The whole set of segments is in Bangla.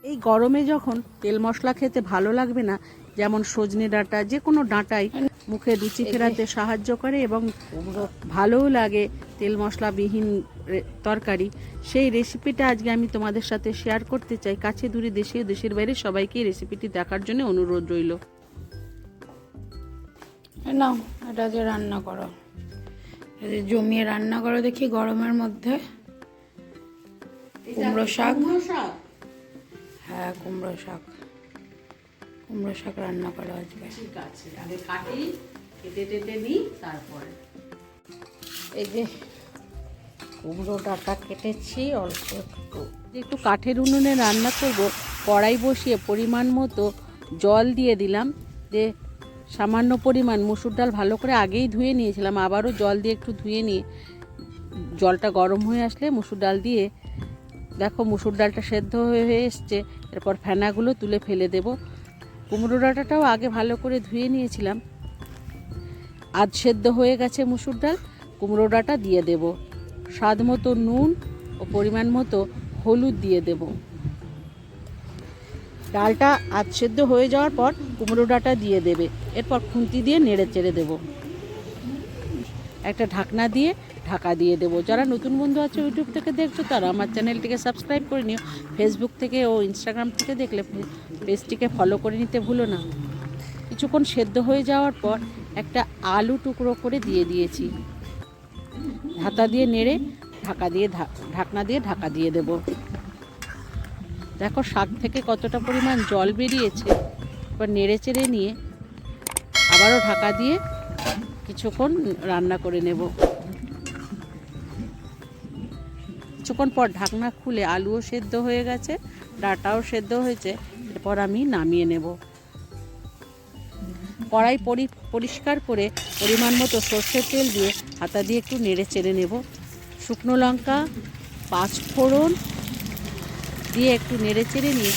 এই গরমে যখন তেল মশলা খেতে ভালো লাগবে না, যেমন সজনে ডাঁটা, যে কোনো ডাঁটাই মুখে রুচি ফেরাতে সাহায্য করে এবং ভালোও লাগে তেল মশলাবিহীন তরকারি। সেই রেসিপিটা আজকে আমি তোমাদের সাথে শেয়ার করতে চাই। কাছে দূরে দেশে ও দেশের বাইরে সবাইকে এই রেসিপিটি দেখার জন্য অনুরোধ রইল। নাও এটা যে রান্না করো, জমিয়ে রান্না করো দেখি গরমের মধ্যে। কুমড়ো শাক, হ্যাঁ কুমড়ো শাক, কুমড়ো শাক রান্না করো আজকে। ঠিক আছে, আগে কাটি, কেটে টেটে নিই, তারপরে এই যে কুমড়ো ডাঁটা কেটেছি অল্প একটু কাঠের উনুনে রান্না করব। কড়াই বসিয়ে পরিমাণ মতো জল দিয়ে দিলাম। যে সামান্য পরিমাণ মুসুর ডাল ভালো করে আগেই ধুয়ে নিয়েছিলাম, আবারও জল দিয়ে একটু ধুয়ে নিয়ে জলটা গরম হয়ে আসলে মুসুর ডাল দিয়ে, দেখো মুসুর ডালটা সেদ্ধ হয়ে এসছে। এরপর ফেনাগুলো তুলে ফেলে দেব। কুমড়ো ডাঁটাটাও আগে ভালো করে ধুয়ে নিয়েছিলাম। আধ সেদ্ধ হয়ে গেছে মুসুর ডাল, কুমড়ো ডাঁটা দিয়ে দেব। স্বাদ মতো নুন ও পরিমাণ মতো হলুদ দিয়ে দেব। ডালটা আধ সেদ্ধ হয়ে যাওয়ার পর কুমড়ো ডাঁটা দিয়ে দেবে। এরপর খুন্তি দিয়ে নেড়ে চেড়ে দেব। একটা ঢাকনা দিয়ে ঢাকা দিয়ে দেবো। যারা নতুন বন্ধু আছে ইউটিউব থেকে দেখছো তারা আমার চ্যানেলটিকে সাবস্ক্রাইব করে নিও। ফেসবুক থেকে ও ইনস্টাগ্রাম থেকে দেখলে পেজটিকে ফলো করে নিতে ভুলো না। কিছুক্ষণ সেদ্ধ হয়ে যাওয়ার পর একটা আলু টুকরো করে দিয়ে দিয়েছি। ঢাকা দিয়ে নেড়ে ঢাকনা দিয়ে ঢাকা দিয়ে দেব। দেখো শাক থেকে কতটা পরিমাণ জল বেরিয়েছে। এবার নেড়ে চেড়ে নিয়ে আবারও ঢাকা দিয়ে কিছুক্ষণ রান্না করে নেব। কিছুক্ষণ পর ঢাকনা খুলে আলুও সেদ্ধ হয়ে গেছে, ডাঁটাও সেদ্ধ হয়েছে। এরপর আমি নামিয়ে নেব। কড়াই পরিষ্কার করে পরিমাণ মতো সর্ষের তেল দিয়ে হাতা দিয়ে একটু নেড়ে চেড়ে নেব। শুকনো লঙ্কা, পাঁচফোড়ন দিয়ে একটু নেড়ে চেড়ে নিয়ে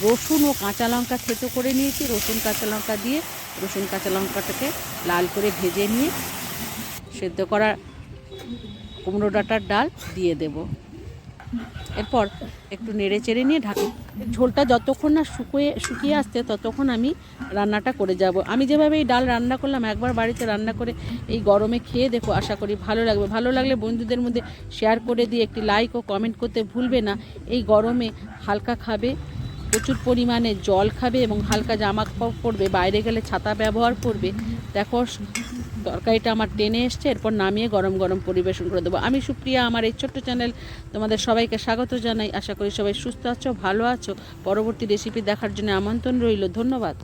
রসুন ও কাঁচা লঙ্কা থেতো করে নিয়েছি। রসুন কাঁচা লঙ্কা দিয়ে রসুন কাঁচা লঙ্কাটাকে লাল করে ভেজে নিয়ে সেদ্ধ করা কুমড়ো ডাঁটার ডাল দিয়ে দেব। এরপর একটু নেড়ে চেড়ে নিয়ে ঢাকি। ঝোলটা যতক্ষণ না শুকিয়ে আসছে ততক্ষণ আমি রান্নাটা করে যাব। আমি যেভাবে এই ডাল রান্না করলাম, একবার বাড়িতে রান্না করে এই গরমে খেয়ে দেখো, আশা করি ভালো লাগবে। ভালো লাগলে বন্ধুদের মধ্যে শেয়ার করে দিয়ে একটি লাইক ও কমেন্ট করতে ভুলবে না। এই গরমে হালকা খাবে, প্রচুর পরিমাণে জল খাবে এবং হালকা জামা কাপড় পরবে, বাইরে গেলে ছাতা ব্যবহার করবে। দেখো তরকারিটা আমার টেনে এসছে। এরপর নামিয়ে গরম গরম পরিবেশন করে দেবো। আমি সুপ্রিয়া, আমার এই ছোট্ট চ্যানেল তোমাদের সবাইকে স্বাগত জানাই। আশা করি সবাই সুস্থ আছো, ভালো আছো। পরবর্তী রেসিপি দেখার জন্য আমন্ত্রণ রইল। ধন্যবাদ।